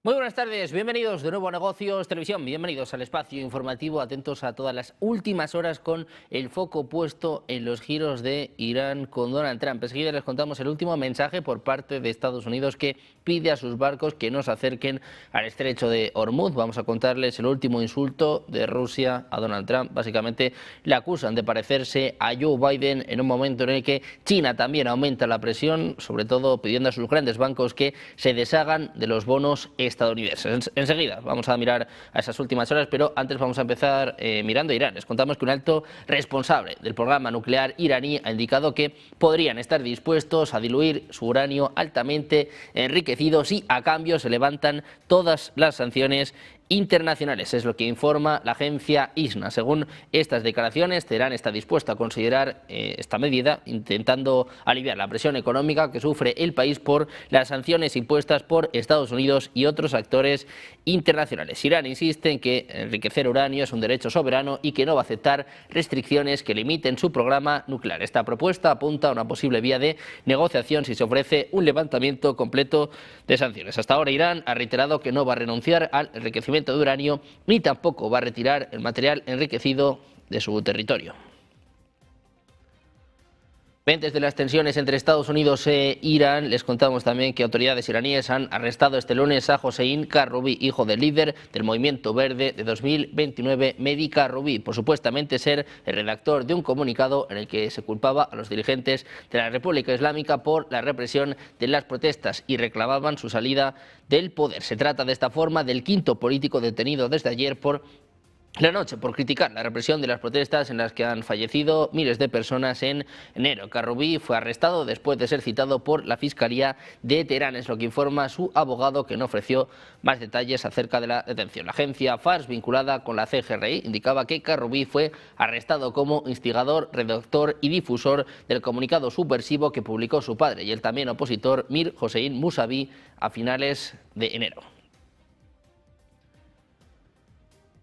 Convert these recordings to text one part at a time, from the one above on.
Muy buenas tardes, bienvenidos de nuevo a Negocios Televisión, bienvenidos al espacio informativo, atentos a todas las últimas horas con el foco puesto en los giros de Irán con Donald Trump. Enseguida les contamos el último mensaje por parte de Estados Unidos que pide a sus barcos que no se acerquen al estrecho de Hormuz. Vamos a contarles el último insulto de Rusia a Donald Trump. Básicamente le acusan de parecerse a Joe Biden en un momento en el que China también aumenta la presión, sobre todo pidiendo a sus grandes bancos que se deshagan de los bonos estadounidenses. Enseguida vamos a mirar a esas últimas horas, pero antes vamos a empezar mirando a Irán. Les contamos que un alto responsable del programa nuclear iraní ha indicado que podrían estar dispuestos a diluir su uranio altamente enriquecido si a cambio se levantan todas las sanciones internacionales. Es lo que informa la agencia ISNA. Según estas declaraciones, Teherán está dispuesto a considerar esta medida, intentando aliviar la presión económica que sufre el país por las sanciones impuestas por Estados Unidos y otros actores internacionales. Irán insiste en que enriquecer uranio es un derecho soberano y que no va a aceptar restricciones que limiten su programa nuclear. Esta propuesta apunta a una posible vía de negociación si se ofrece un levantamiento completo de sanciones. Hasta ahora Irán ha reiterado que no va a renunciar al enriquecimiento de uranio ni tampoco va a retirar el material enriquecido de su territorio. Pendientes de las tensiones entre Estados Unidos e Irán, les contamos también que autoridades iraníes han arrestado este lunes a Hossein Karoubi, hijo del líder del Movimiento Verde de 2029, Mehdi Karoubi, por supuestamente ser el redactor de un comunicado en el que se culpaba a los dirigentes de la República Islámica por la represión de las protestas y reclamaban su salida del poder. Se trata de esta forma del quinto político detenido desde ayer por la noche por criticar la represión de las protestas en las que han fallecido miles de personas en enero. Karoubi fue arrestado después de ser citado por la Fiscalía de Teherán, es lo que informa su abogado, que no ofreció más detalles acerca de la detención. La agencia Fars, vinculada con la CGRI, indicaba que Karoubi fue arrestado como instigador, redactor y difusor del comunicado subversivo que publicó su padre y el también opositor Mir Hossein Mousavi a finales de enero.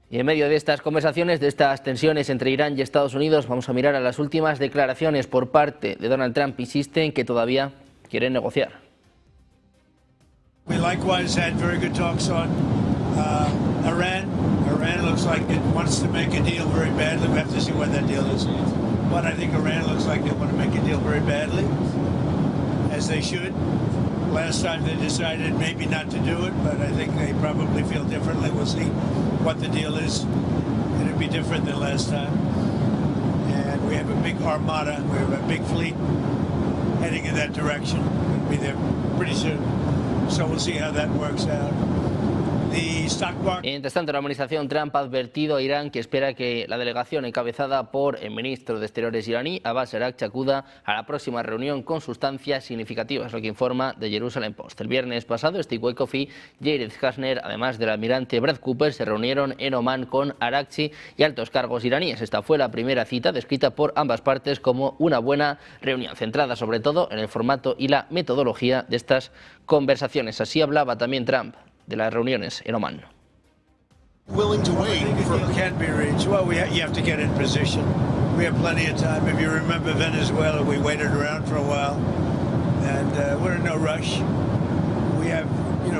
Y en medio de estas conversaciones, de estas tensiones entre Irán y Estados Unidos, vamos a mirar a las últimas declaraciones por parte de Donald Trump. Insiste en que todavía quieren negociar. We likewise had very good talks on Iran. Iran looks like it wants to make a deal very badly. We have to see what that deal is. But I think Iran looks like they want to make a deal very badly, as they should. Last time they decided maybe not to do it, but I think they probably feel differently. We'll see what the deal is. It'll be different than last time. And we have a big armada, we have a big fleet heading in that direction. We'll be there pretty soon. So we'll see how that works out. Mientras tanto, la administración Trump ha advertido a Irán que espera que la delegación encabezada por el ministro de Exteriores iraní, Abbas Araghchi, acuda a la próxima reunión con sustancias significativas, lo que informa The Jerusalem Post. El viernes pasado, Steve Witkoff y Jared Kushner, además del almirante Brad Cooper, se reunieron en Omán con Araghchi y altos cargos iraníes. Esta fue la primera cita descrita por ambas partes como una buena reunión, centrada sobre todo en el formato y la metodología de estas conversaciones. Así hablaba también Trump de las reuniones en Omán. Willing to wait for can be reached. Well, you have to get in position. We have plenty of time. If you remember Venezuela, we waited around for a while, and we're in no rush. We have,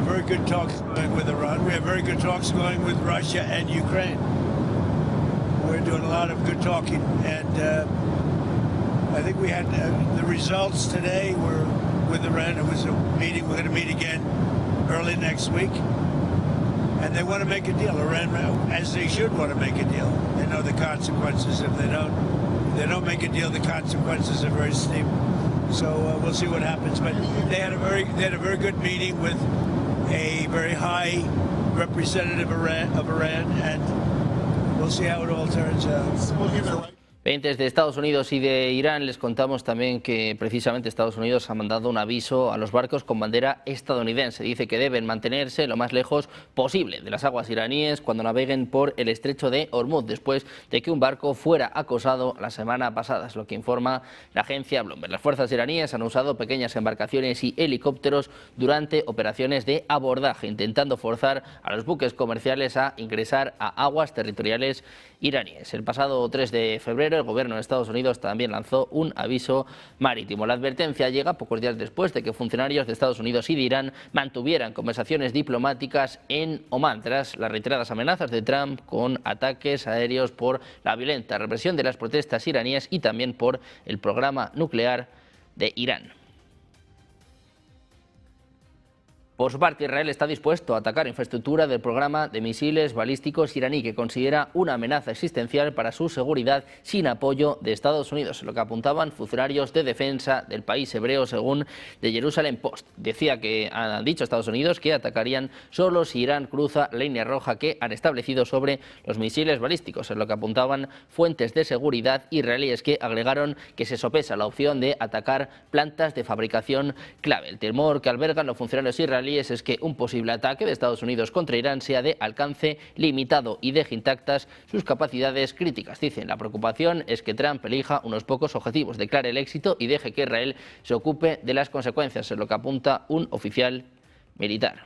very good talks going with Iran. We have very good talks going with Russia and Ukraine. We're doing a lot of good talking, and I think we had the results today were with Iran. It was a meeting. We're going to meet again early next week. And they want to make a deal, Iran, as they should want to make a deal. They know the consequences if they don't make a deal. The consequences are very steep. So we'll see what happens. But they had a very good meeting with a very high representative of Iran, and we'll see how it all turns out. Pendientes de Estados Unidos y de Irán, les contamos también que precisamente Estados Unidos ha mandado un aviso a los barcos con bandera estadounidense. Dice que deben mantenerse lo más lejos posible de las aguas iraníes cuando naveguen por el estrecho de Hormuz, después de que un barco fuera acosado la semana pasada, es lo que informa la agencia Bloomberg. Las fuerzas iraníes han usado pequeñas embarcaciones y helicópteros durante operaciones de abordaje, intentando forzar a los buques comerciales a ingresar a aguas territoriales iraníes. El pasado 3 de febrero el gobierno de Estados Unidos también lanzó un aviso marítimo. La advertencia llega pocos días después de que funcionarios de Estados Unidos y de Irán mantuvieran conversaciones diplomáticas en Omán tras las reiteradas amenazas de Trump con ataques aéreos por la violenta represión de las protestas iraníes y también por el programa nuclear de Irán. Por su parte, Israel está dispuesto a atacar infraestructura del programa de misiles balísticos iraní, que considera una amenaza existencial para su seguridad sin apoyo de Estados Unidos, lo que apuntaban funcionarios de defensa del país hebreo, según The Jerusalem Post. Decía que han dicho Estados Unidos que atacarían solo si Irán cruza la línea roja que han establecido sobre los misiles balísticos, es lo que apuntaban fuentes de seguridad israelíes, que agregaron que se sopesa la opción de atacar plantas de fabricación clave. El temor que albergan los funcionarios israelíes es que un posible ataque de Estados Unidos contra Irán sea de alcance limitado y deje intactas sus capacidades críticas. Dicen, la preocupación es que Trump elija unos pocos objetivos, declare el éxito y deje que Israel se ocupe de las consecuencias, es lo que apunta un oficial militar.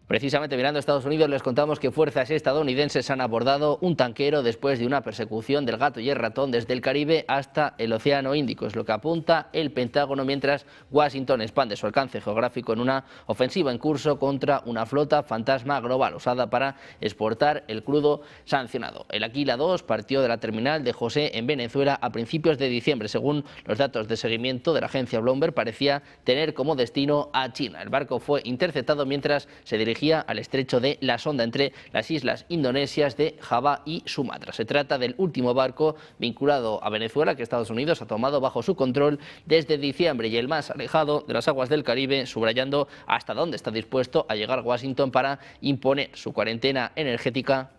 Precisamente mirando a Estados Unidos, les contamos que fuerzas estadounidenses han abordado un tanquero después de una persecución del gato y el ratón desde el Caribe hasta el Océano Índico. Es lo que apunta el Pentágono, mientras Washington expande su alcance geográfico en una ofensiva en curso contra una flota fantasma global usada para exportar el crudo sancionado. El Aquila 2 partió de la terminal de José en Venezuela a principios de diciembre. Según los datos de seguimiento de la agencia Bloomberg, parecía tener como destino a China. El barco fue interceptado mientras se dirigía al estrecho de La Sonda, entre las islas indonesias de Java y Sumatra. Se trata del último barco vinculado a Venezuela que Estados Unidos ha tomado bajo su control desde diciembre y el más alejado de las aguas del Caribe, subrayando hasta dónde está dispuesto a llegar Washington para imponer su cuarentena energética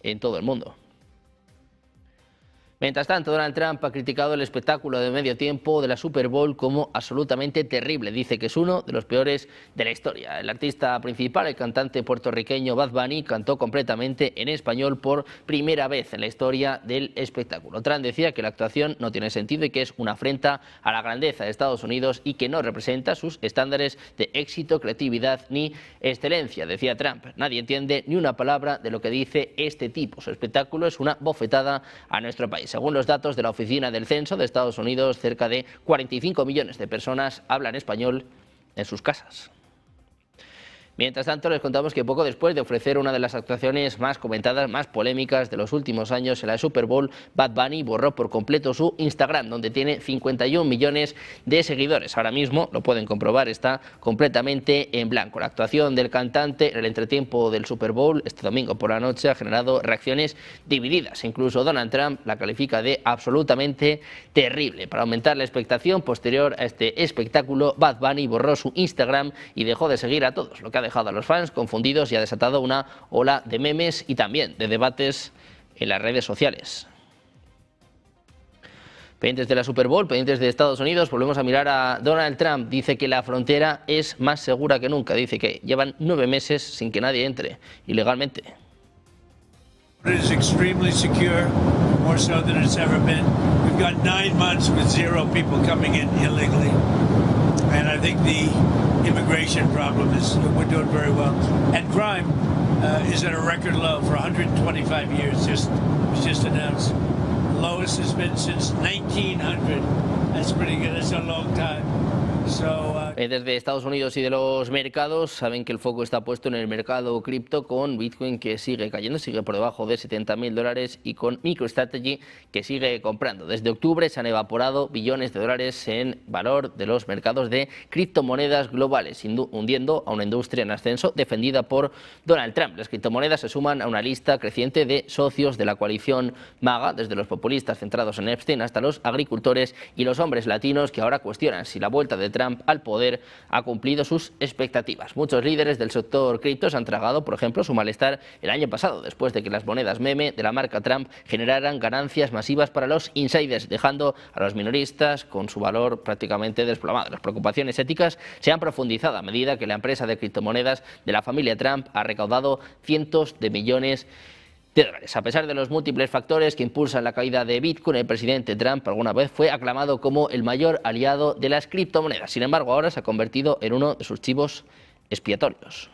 en todo el mundo. Mientras tanto, Donald Trump ha criticado el espectáculo de medio tiempo de la Super Bowl como absolutamente terrible. Dice que es uno de los peores de la historia. El artista principal, el cantante puertorriqueño Bad Bunny, cantó completamente en español por primera vez en la historia del espectáculo. Trump decía que la actuación no tiene sentido y que es una afrenta a la grandeza de Estados Unidos y que no representa sus estándares de éxito, creatividad ni excelencia. Decía Trump, nadie entiende ni una palabra de lo que dice este tipo. Su espectáculo es una bofetada a nuestro país. Según los datos de la Oficina del Censo de Estados Unidos, cerca de 45 millones de personas hablan español en sus casas. Mientras tanto, les contamos que poco después de ofrecer una de las actuaciones más comentadas, más polémicas de los últimos años en la Super Bowl, Bad Bunny borró por completo su Instagram, donde tiene 51 millones de seguidores. Ahora mismo, lo pueden comprobar, está completamente en blanco. La actuación del cantante en el entretiempo del Super Bowl este domingo por la noche ha generado reacciones divididas. Incluso Donald Trump la califica de absolutamente terrible. Para aumentar la expectación posterior a este espectáculo, Bad Bunny borró su Instagram y dejó de seguir a todos, lo que ha dejado a los fans confundidos y ha desatado una ola de memes y también de debates en las redes sociales. Pendientes de la Super Bowl, pendientes de Estados Unidos, volvemos a mirar a Donald Trump. Dice que la frontera es más segura que nunca. Dice que llevan 9 meses sin que nadie entre ilegalmente. It is extremely secure, more so than it's ever been. We've got 9 months with 0 people coming in illegally. And I think the immigration problem is, we're doing very well. And crime is at a record low for 125 years, was just announced. Lowest has been since 1900. That's pretty good, that's a long time. Desde Estados Unidos y de los mercados saben que el foco está puesto en el mercado cripto, con Bitcoin que sigue cayendo, sigue por debajo de $70.000 y con MicroStrategy que sigue comprando. Desde octubre se han evaporado billones de dólares en valor de los mercados de criptomonedas globales, hundiendo a una industria en ascenso defendida por Donald Trump. Las criptomonedas se suman a una lista creciente de socios de la coalición MAGA, desde los populistas centrados en Epstein hasta los agricultores y los hombres latinos que ahora cuestionan si la vuelta de Trump al poder ha cumplido sus expectativas. Muchos líderes del sector cripto se han tragado, por ejemplo, su malestar el año pasado, después de que las monedas meme de la marca Trump generaran ganancias masivas para los insiders, dejando a los minoristas con su valor prácticamente desplomado. Las preocupaciones éticas se han profundizado a medida que la empresa de criptomonedas de la familia Trump ha recaudado cientos de millones de dólares. A pesar de los múltiples factores que impulsan la caída de Bitcoin, el presidente Trump alguna vez fue aclamado como el mayor aliado de las criptomonedas. Sin embargo, ahora se ha convertido en uno de sus chivos expiatorios.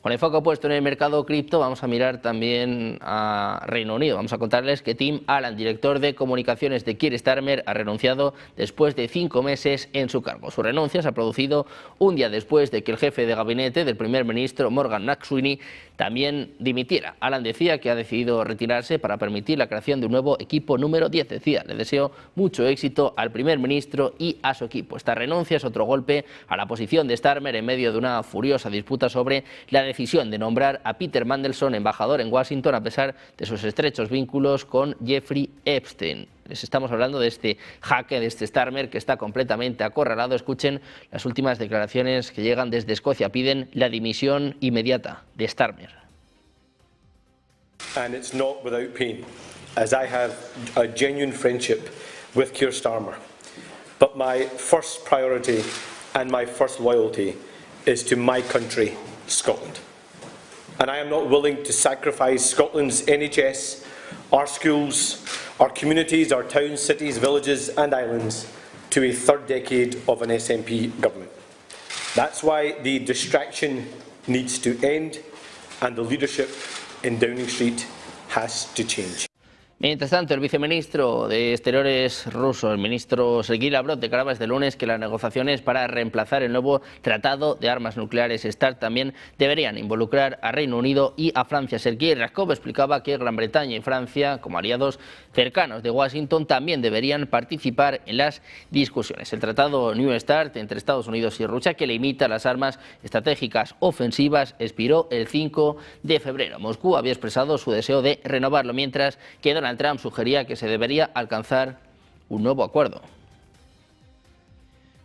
Con el foco puesto en el mercado cripto, vamos a mirar también a Reino Unido. Vamos a contarles que Tim Allen, director de comunicaciones de Keir Starmer, ha renunciado después de 5 meses en su cargo. Su renuncia se ha producido un día después de que el jefe de gabinete del primer ministro, Morgan McSweeney, también dimitiera. Allen decía que ha decidido retirarse para permitir la creación de un nuevo equipo número 10. Decía, le deseo mucho éxito al primer ministro y a su equipo. Esta renuncia es otro golpe a la posición de Starmer en medio de una furiosa disputa sobre la decisión de nombrar a Peter Mandelson embajador en Washington a pesar de sus estrechos vínculos con Jeffrey Epstein. Les estamos hablando de este jaque, de este Starmer que está completamente acorralado. Escuchen las últimas declaraciones que llegan desde Escocia. Piden la dimisión inmediata de Starmer. And it's not without pain, as I have a genuine friendship with Keir Starmer. But my first priority and my first loyalty is to my country, Scotland. And I am not willing to sacrifice Scotland's NHS, our schools, our communities, our towns, cities, villages and islands to a third decade of an SNP government. That's why the distraction needs to end and the leadership in Downing Street has to change. Mientras tanto, el viceministro de Exteriores ruso, el ministro Sergei Lavrov, declaraba este lunes que las negociaciones para reemplazar el nuevo tratado de armas nucleares START también deberían involucrar a Reino Unido y a Francia. Sergei Ryabkov explicaba que Gran Bretaña y Francia, como aliados cercanos de Washington, también deberían participar en las discusiones. El tratado New START entre Estados Unidos y Rusia, que limita las armas estratégicas ofensivas, expiró el 5 de febrero. Moscú había expresado su deseo de renovarlo, mientras que Donald Trump sugería que se debería alcanzar un nuevo acuerdo.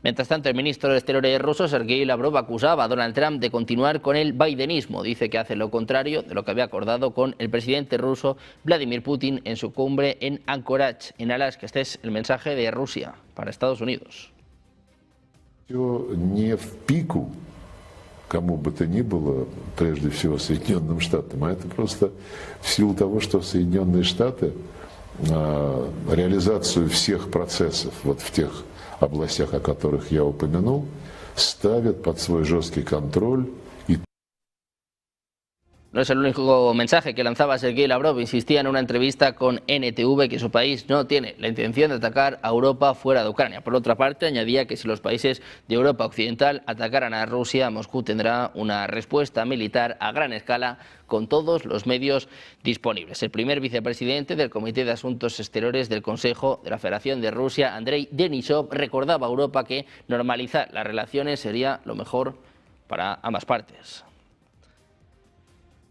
Mientras tanto, el ministro de Exteriores ruso, Sergei Lavrov, acusaba a Donald Trump de continuar con el bidenismo. Dice que hace lo contrario de lo que había acordado con el presidente ruso Vladimir Putin en su cumbre en Anchorage, en Alaska. Este es el mensaje de Rusia para Estados Unidos. Кому бы то ни было, прежде всего Соединенным Штатам, а это просто в силу того, что Соединенные Штаты реализацию всех процессов вот в тех областях, о которых я упомянул, ставят под свой жесткий контроль. No es el único mensaje que lanzaba Sergei Lavrov. Insistía en una entrevista con NTV que su país no tiene la intención de atacar a Europa fuera de Ucrania. Por otra parte, añadía que si los países de Europa Occidental atacaran a Rusia, Moscú tendrá una respuesta militar a gran escala con todos los medios disponibles. El primer vicepresidente del Comité de Asuntos Exteriores del Consejo de la Federación de Rusia, Andrei Denisov, recordaba a Europa que normalizar las relaciones sería lo mejor para ambas partes.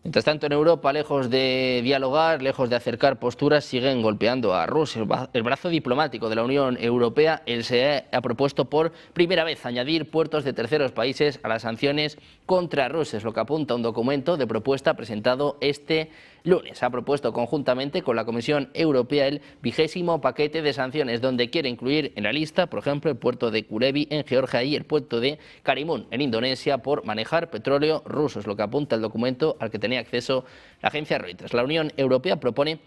Mientras tanto, en Europa, lejos de dialogar, lejos de acercar posturas, siguen golpeando a Rusia. El brazo diplomático de la Unión Europea, el SEE, ha propuesto por primera vez añadir puertos de terceros países a las sanciones contra Rusia, es lo que apunta un documento de propuesta presentado este lunes. Ha propuesto conjuntamente con la Comisión Europea el 20º paquete de sanciones, donde quiere incluir en la lista, por ejemplo, el puerto de Kurevi en Georgia y el puerto de Karimun en Indonesia por manejar petróleo ruso, es lo que apunta el documento al que tenía acceso la agencia Reuters. La Unión Europea propone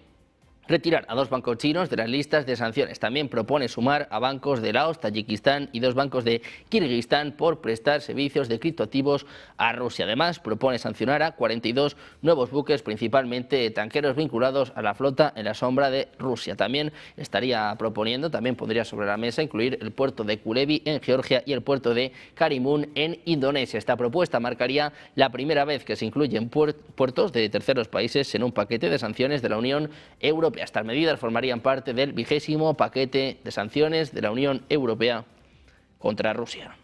retirar a 2 bancos chinos de las listas de sanciones. También propone sumar a bancos de Laos, Tayikistán y 2 bancos de Kirguistán por prestar servicios de criptoactivos a Rusia. Además, propone sancionar a 42 nuevos buques, principalmente tanqueros vinculados a la flota en la sombra de Rusia. También estaría proponiendo, también pondría sobre la mesa, incluir el puerto de Kurevi en Georgia y el puerto de Karimun en Indonesia. Esta propuesta marcaría la primera vez que se incluyen puertos de terceros países en un paquete de sanciones de la Unión Europea. Estas medidas formarían parte del 20º paquete de sanciones de la Unión Europea contra Rusia.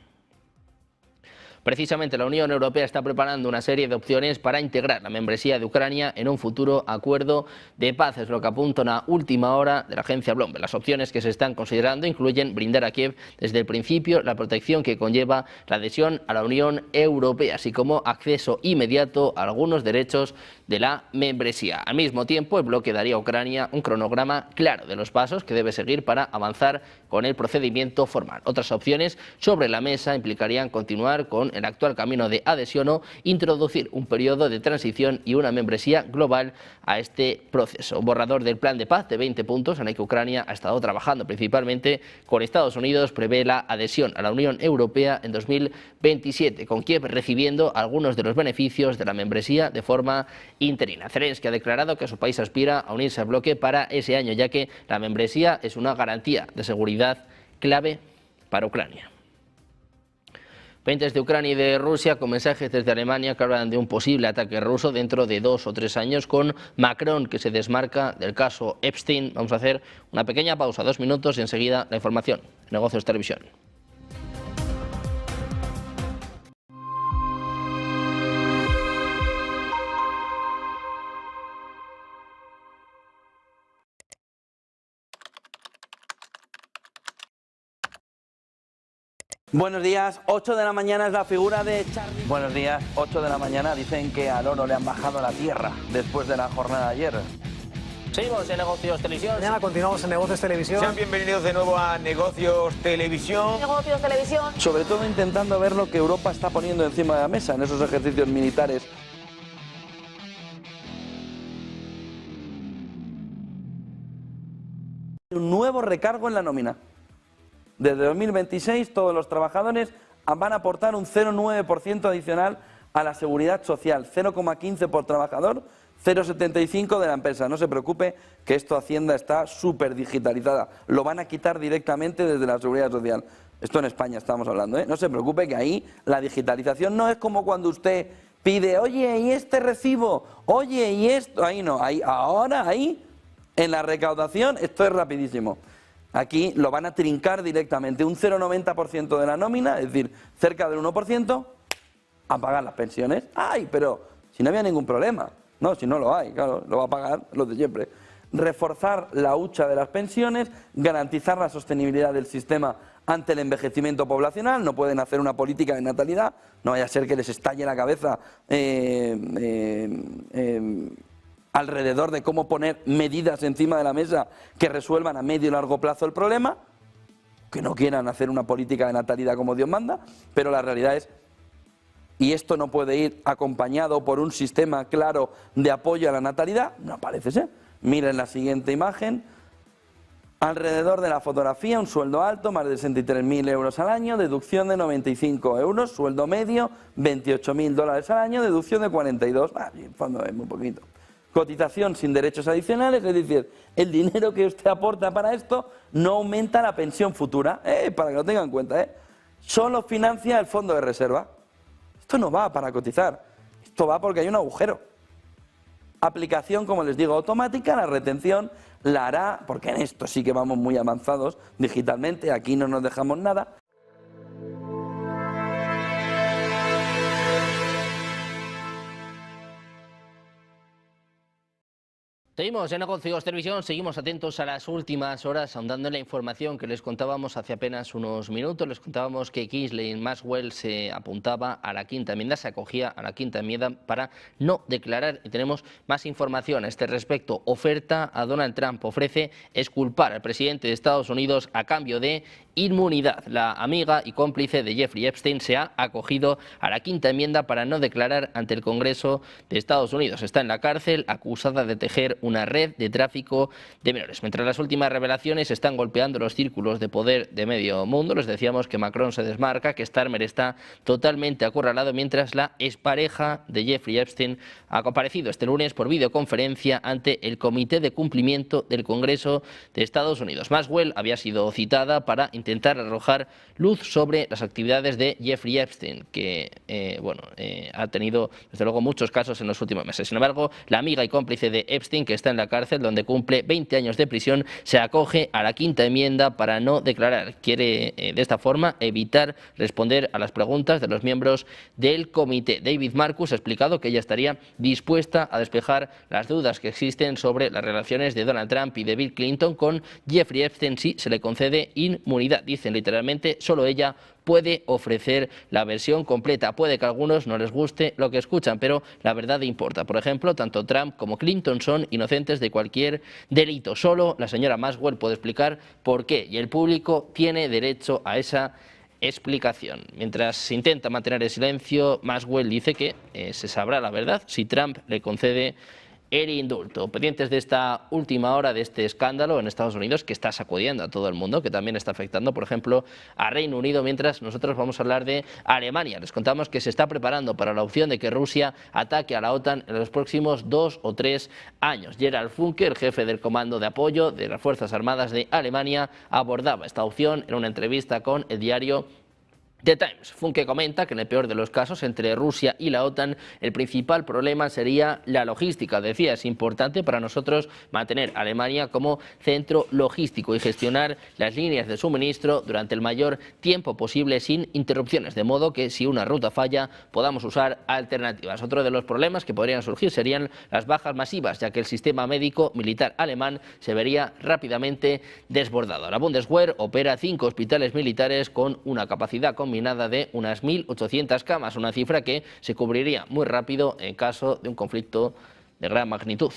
Precisamente la Unión Europea está preparando una serie de opciones para integrar la membresía de Ucrania en un futuro acuerdo de paz, es lo que apunta una última hora de la agencia Bloomberg. Las opciones que se están considerando incluyen brindar a Kiev desde el principio la protección que conlleva la adhesión a la Unión Europea, así como acceso inmediato a algunos derechos de la membresía. Al mismo tiempo, el bloque daría a Ucrania un cronograma claro de los pasos que debe seguir para avanzar con el procedimiento formal. Otras opciones sobre la mesa implicarían continuar con el actual camino de adhesión o introducir un periodo de transición y una membresía global a este proceso. Borrador del plan de paz de 20 puntos en el que Ucrania ha estado trabajando principalmente con Estados Unidos, prevé la adhesión a la Unión Europea en 2027, con Kiev recibiendo algunos de los beneficios de la membresía de forma interina. Zelensky ha declarado que su país aspira a unirse al bloque para ese año, ya que la membresía es una garantía de seguridad clave para Ucrania. Pendientes de Ucrania y de Rusia, con mensajes desde Alemania que hablan de un posible ataque ruso dentro de 2 o 3 años, con Macron que se desmarca del caso Epstein. Vamos a hacer una pequeña pausa, 2 minutos, y enseguida la información. Negocios Televisión. Buenos días, 8 de la mañana es la figura de Charlie. Buenos días, 8 de la mañana, dicen que al oro le han bajado la tierra después de la jornada de ayer. Seguimos en Negocios Televisión. Mañana continuamos en Negocios Televisión. Sean bienvenidos de nuevo a Negocios Televisión. Negocios Televisión. Sobre todo intentando ver lo que Europa está poniendo encima de la mesa en esos ejercicios militares. Un nuevo recargo en la nómina. Desde 2026 todos los trabajadores van a aportar un 0,9% adicional a la seguridad social, 0,15 por trabajador, 0,75 de la empresa. No se preocupe que esto Hacienda está súper digitalizada, lo van a quitar directamente desde la seguridad social. Esto en España estamos hablando, ¿eh? No se preocupe que ahí la digitalización no es como cuando usted pide, oye, ¿y este recibo? Oye, ¿y esto? Ahí no, ahí, ahora, ahí, en la recaudación, esto es rapidísimo. Aquí lo van a trincar directamente, un 0,90% de la nómina, es decir, cerca del 1%, a pagar las pensiones. ¡Ay! Pero si no había ningún problema. No, si no lo hay, claro, lo va a pagar los de siempre. Reforzar la hucha de las pensiones, garantizar la sostenibilidad del sistema ante el envejecimiento poblacional. No pueden hacer una política de natalidad, no vaya a ser que les estalle la cabeza alrededor de cómo poner medidas encima de la mesa que resuelvan a medio y largo plazo el problema, que no quieran hacer una política de natalidad como Dios manda, pero la realidad es, y esto no puede ir acompañado por un sistema claro de apoyo a la natalidad, no parece ser. Miren la siguiente imagen, alrededor de la fotografía, un sueldo alto, más de 63.000 euros al año, deducción de 95 euros, sueldo medio, 28.000 dólares al año, deducción de 42, en fondo es muy poquito. Cotización sin derechos adicionales, es decir, el dinero que usted aporta para esto no aumenta la pensión futura, para que lo tengan en cuenta, solo financia el fondo de reserva. Esto no va para cotizar, esto va porque hay un agujero. Aplicación, como les digo, automática, la retención la hará, porque en esto sí que vamos muy avanzados digitalmente, aquí no nos dejamos nada. Seguimos en Negocios Televisión, seguimos atentos a las últimas horas, ahondando en la información que les contábamos hace apenas unos minutos. Les contábamos que Ghislaine Maxwell se apuntaba a la quinta enmienda, se acogía a la quinta enmienda para no declarar, y tenemos más información a este respecto. Oferta a Donald Trump, ofrece exculpar al presidente de Estados Unidos a cambio de inmunidad. La amiga y cómplice de Jeffrey Epstein se ha acogido a la quinta enmienda para no declarar ante el Congreso de Estados Unidos. Está en la cárcel acusada de tejer una red de tráfico de menores. Mientras las últimas revelaciones están golpeando los círculos de poder de medio mundo, les decíamos que Macron se desmarca, que Starmer está totalmente acorralado, mientras la expareja de Jeffrey Epstein ha comparecido este lunes por videoconferencia ante el Comité de Cumplimiento del Congreso de Estados Unidos. Maxwell había sido citada para intentar arrojar luz sobre las actividades de Jeffrey Epstein, que ha tenido desde luego muchos casos en los últimos meses. Sin embargo, la amiga y cómplice de Epstein, que está en la cárcel donde cumple 20 años de prisión, se acoge a la quinta enmienda para no declarar. Quiere de esta forma evitar responder a las preguntas de los miembros del comité. David Marcus ha explicado que ella estaría dispuesta a despejar las dudas que existen sobre las relaciones de Donald Trump y de Bill Clinton con Jeffrey Epstein si se le concede inmunidad. Dicen literalmente, solo ella puede ofrecer la versión completa. Puede que a algunos no les guste lo que escuchan, pero la verdad importa. Por ejemplo, tanto Trump como Clinton son inocentes de cualquier delito. Solo la señora Maxwell puede explicar por qué, y el público tiene derecho a esa explicación. Mientras se intenta mantener el silencio, Maxwell dice que se sabrá la verdad si Trump le concede el indulto. Pendientes de esta última hora de este escándalo en Estados Unidos que está sacudiendo a todo el mundo, que también está afectando, por ejemplo, a Reino Unido, mientras nosotros vamos a hablar de Alemania. Les contamos que se está preparando para la opción de que Rusia ataque a la OTAN en los próximos 2 o 3 años. Gerald Funke, el jefe del Comando de Apoyo de las Fuerzas Armadas de Alemania, abordaba esta opción en una entrevista con el diario The Times. Funke comenta que en el peor de los casos, entre Rusia y la OTAN, el principal problema sería la logística. Decía, es importante para nosotros mantener a Alemania como centro logístico y gestionar las líneas de suministro durante el mayor tiempo posible sin interrupciones, de modo que si una ruta falla podamos usar alternativas. Otro de los problemas que podrían surgir serían las bajas masivas, ya que el sistema médico militar alemán se vería rápidamente desbordado. La Bundeswehr opera 5 hospitales militares con una capacidad combinada de unas 1.800 camas, una cifra que se cubriría muy rápido en caso de un conflicto de gran magnitud.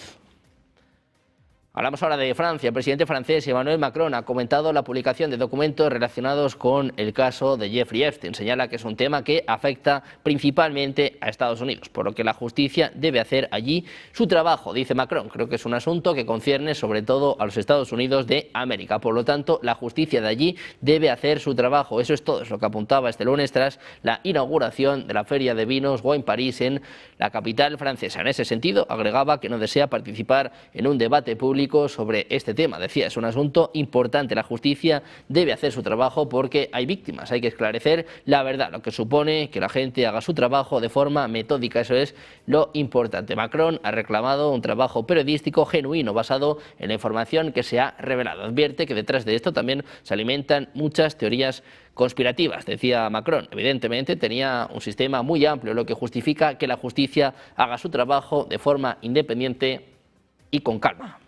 Hablamos ahora de Francia. El presidente francés Emmanuel Macron ha comentado la publicación de documentos relacionados con el caso de Jeffrey Epstein. Señala que es un tema que afecta principalmente a Estados Unidos, por lo que la justicia debe hacer allí su trabajo, dice Macron. Creo que es un asunto que concierne sobre todo a los Estados Unidos de América. Por lo tanto, la justicia de allí debe hacer su trabajo. Eso es todo, es lo que apuntaba este lunes tras la inauguración de la Feria de Vinos Wine Paris en la capital francesa. En ese sentido, agregaba que no desea participar en un debate público sobre este tema. Decía, es un asunto importante, la justicia debe hacer su trabajo porque hay víctimas, hay que esclarecer la verdad, lo que supone que la gente haga su trabajo de forma metódica, eso es lo importante. Macron ha reclamado un trabajo periodístico genuino basado en la información que se ha revelado. Advierte que detrás de esto también se alimentan muchas teorías conspirativas, decía Macron. Evidentemente tenía un sistema muy amplio, lo que justifica que la justicia haga su trabajo de forma independiente y con calma.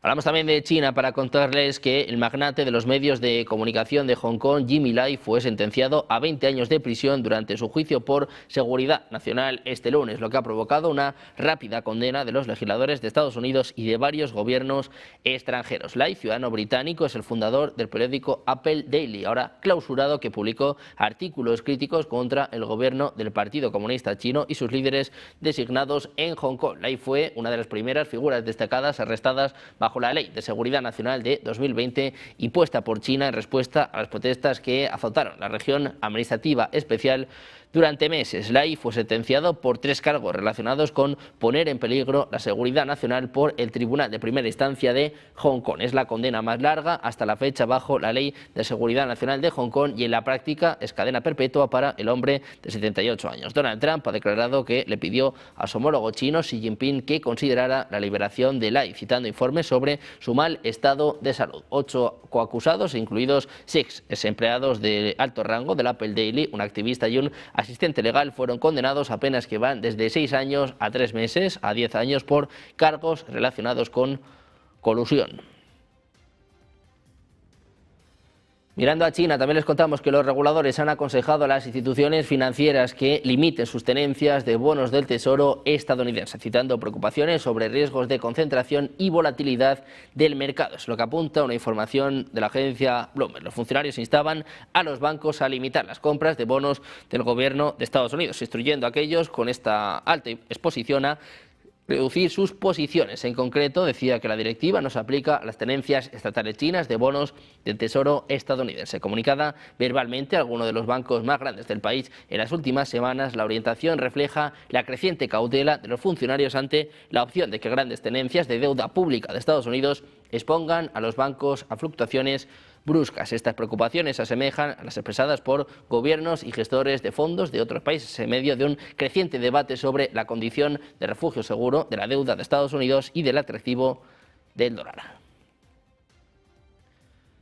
Hablamos también de China para contarles que el magnate de los medios de comunicación de Hong Kong, Jimmy Lai, fue sentenciado a 20 años de prisión durante su juicio por seguridad nacional este lunes, lo que ha provocado una rápida condena de los legisladores de Estados Unidos y de varios gobiernos extranjeros. Lai, ciudadano británico, es el fundador del periódico Apple Daily, ahora clausurado, que publicó artículos críticos contra el gobierno del Partido Comunista Chino y sus líderes designados en Hong Kong. Lai fue una de las primeras figuras destacadas arrestadas bajo la Ley de Seguridad Nacional de 2020 impuesta por China en respuesta a las protestas que azotaron la región administrativa especial durante meses. Lai fue sentenciado por 3 cargos relacionados con poner en peligro la seguridad nacional por el Tribunal de Primera Instancia de Hong Kong. Es la condena más larga hasta la fecha bajo la Ley de Seguridad Nacional de Hong Kong y en la práctica es cadena perpetua para el hombre de 78 años. Donald Trump ha declarado que le pidió a su homólogo chino Xi Jinping que considerara la liberación de Lai, citando informes sobre su mal estado de salud. 8 coacusados, incluidos 6 empleados de alto rango del Apple Daily, un activista y un asistente legal, fueron condenados a penas que van desde 6 años a 3 meses a 10 años por cargos relacionados con colusión. Mirando a China, también les contamos que los reguladores han aconsejado a las instituciones financieras que limiten sus tenencias de bonos del Tesoro estadounidense, citando preocupaciones sobre riesgos de concentración y volatilidad del mercado. Es lo que apunta una información de la agencia Bloomberg. Los funcionarios instaban a los bancos a limitar las compras de bonos del gobierno de Estados Unidos, instruyendo a aquellos con esta alta exposición a reducir sus posiciones. En concreto, decía que la directiva no se aplica a las tenencias estatales chinas de bonos del Tesoro estadounidense. Comunicada verbalmente a alguno de los bancos más grandes del país en las últimas semanas, la orientación refleja la creciente cautela de los funcionarios ante la opción de que grandes tenencias de deuda pública de Estados Unidos expongan a los bancos a fluctuaciones bruscas. Estas preocupaciones se asemejan a las expresadas por gobiernos y gestores de fondos de otros países en medio de un creciente debate sobre la condición de refugio seguro de la deuda de Estados Unidos y del atractivo del dólar.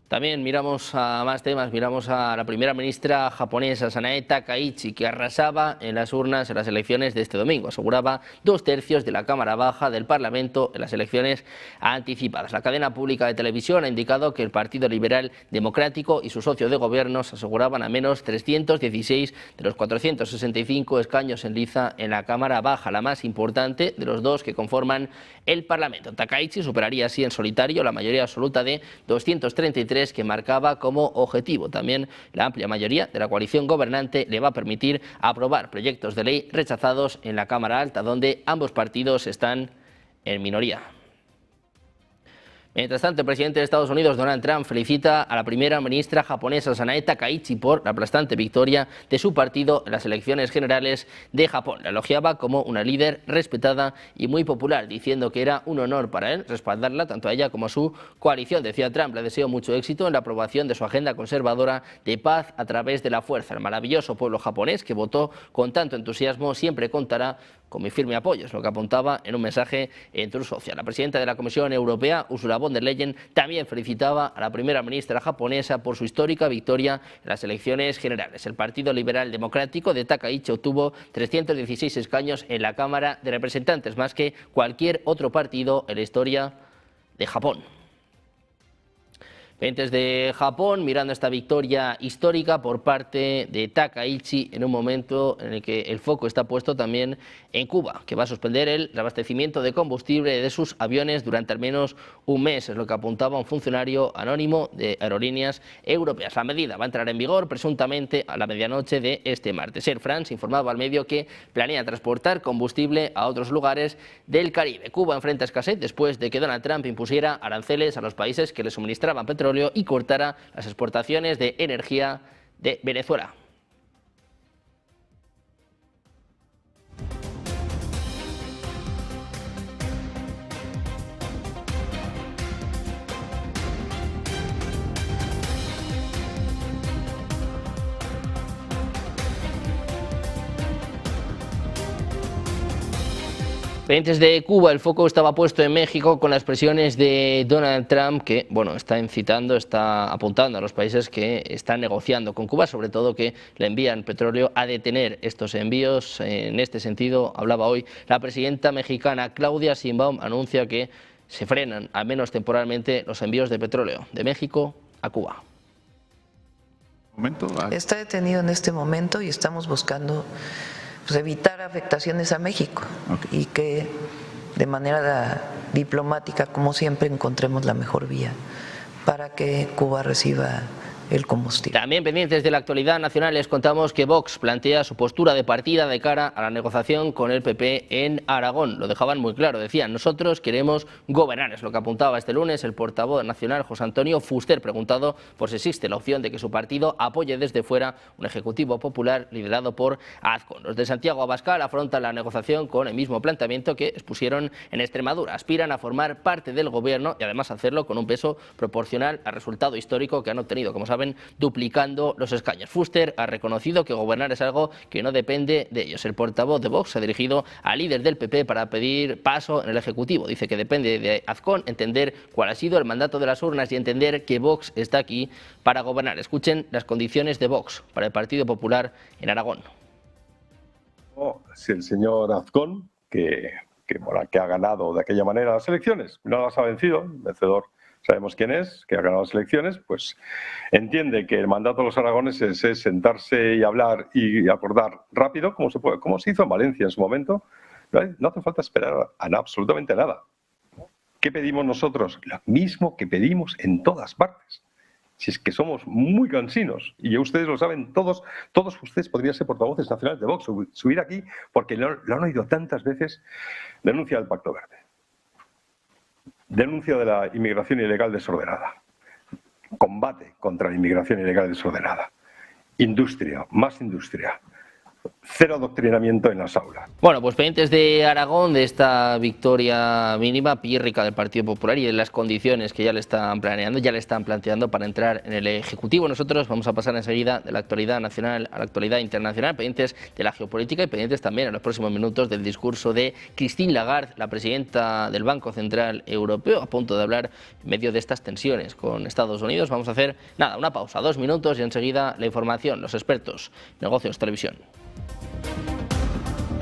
También miramos a más temas, miramos a la primera ministra japonesa, Sanae Takaichi, que arrasaba en las urnas en las elecciones de este domingo. Aseguraba 2/3 de la Cámara Baja del Parlamento en las elecciones anticipadas. La cadena pública de televisión ha indicado que el Partido Liberal Democrático y su socio de gobierno aseguraban al menos 316 de los 465 escaños en liza en la Cámara Baja, la más importante de los 2 que conforman el Parlamento. Takaichi superaría así en solitario la mayoría absoluta de 233 verdes que marcaba como objetivo. También la amplia mayoría de la coalición gobernante le va a permitir aprobar proyectos de ley rechazados en la Cámara Alta, donde ambos partidos están en minoría. Mientras tanto, el presidente de Estados Unidos, Donald Trump, felicita a la primera ministra japonesa Sanae Takaichi por la aplastante victoria de su partido en las elecciones generales de Japón. La elogiaba como una líder respetada y muy popular, diciendo que era un honor para él respaldarla, tanto a ella como a su coalición. Decía Trump, le deseo mucho éxito en la aprobación de su agenda conservadora de paz a través de la fuerza. El maravilloso pueblo japonés que votó con tanto entusiasmo siempre contará con mi firme apoyo, es lo que apuntaba en un mensaje en Truth Social. La presidenta de la Comisión Europea, Ursula von der Leyen, también felicitaba a la primera ministra japonesa por su histórica victoria en las elecciones generales. El Partido Liberal Democrático de Takaichi obtuvo 316 escaños en la Cámara de Representantes, más que cualquier otro partido en la historia de Japón. Pendientes de Japón, mirando esta victoria histórica por parte de Takaichi en un momento en el que el foco está puesto también en Cuba, que va a suspender el abastecimiento de combustible de sus aviones durante al menos un mes, es lo que apuntaba un funcionario anónimo de Aerolíneas Europeas. La medida va a entrar en vigor presuntamente a la medianoche de este martes. Air France informaba al medio que planea transportar combustible a otros lugares del Caribe. Cuba enfrenta escasez después de que Donald Trump impusiera aranceles a los países que le suministraban petróleo y cortara las exportaciones de energía de Venezuela. Pendientes de Cuba, el foco estaba puesto en México con las presiones de Donald Trump que, bueno, está incitando, está apuntando a los países que están negociando con Cuba, sobre todo que le envían petróleo, a detener estos envíos. En este sentido, hablaba hoy la presidenta mexicana Claudia Sheinbaum, anuncia que se frenan, al menos temporalmente, los envíos de petróleo de México a Cuba. Está detenido en este momento y estamos buscando evitar afectaciones a México y que de manera diplomática, como siempre, encontremos la mejor vía para que Cuba reciba el combustible. También pendientes de la actualidad nacional, les contamos que Vox plantea su postura de partida de cara a la negociación con el PP en Aragón. Lo dejaban muy claro, decían, nosotros queremos gobernar, es lo que apuntaba este lunes el portavoz nacional José Antonio Fuster, preguntado por si existe la opción de que su partido apoye desde fuera un ejecutivo popular liderado por Azcón. Los de Santiago Abascal afrontan la negociación con el mismo planteamiento que expusieron en Extremadura. Aspiran a formar parte del gobierno y además hacerlo con un peso proporcional al resultado histórico que han obtenido, como saben, duplicando los escaños. Fuster ha reconocido que gobernar es algo que no depende de ellos. El portavoz de Vox se ha dirigido al líder del PP para pedir paso en el Ejecutivo. Dice que depende de Azcón entender cuál ha sido el mandato de las urnas y entender que Vox está aquí para gobernar. Escuchen las condiciones de Vox para el Partido Popular en Aragón. Si el señor Azcón, que ha ganado de aquella manera las elecciones, no las ha vencido, vencedor sabemos quién es, que ha ganado las elecciones, pues entiende que el mandato de los aragoneses es sentarse y hablar y acordar rápido, como se hizo en Valencia en su momento. No hace falta esperar absolutamente nada. ¿Qué pedimos nosotros? Lo mismo que pedimos en todas partes. Si es que somos muy cansinos, y ustedes lo saben, todos ustedes podrían ser portavoces nacionales de Vox, subir aquí, porque lo han oído tantas veces, denuncia del Pacto Verde. Denuncia de la inmigración ilegal desordenada, combate contra la inmigración ilegal desordenada, industria, más industria, cero adoctrinamiento en las aulas. Bueno, pues pendientes de Aragón, de esta victoria mínima, pírrica del Partido Popular y de las condiciones que ya le están planeando, ya le están planteando para entrar en el Ejecutivo. Nosotros vamos a pasar enseguida de la actualidad nacional a la actualidad internacional, pendientes de la geopolítica y pendientes también en los próximos minutos del discurso de Christine Lagarde, la presidenta del Banco Central Europeo, a punto de hablar en medio de estas tensiones con Estados Unidos. Vamos a hacer, una pausa, 2 minutos y enseguida la información, los expertos, Negocios Televisión.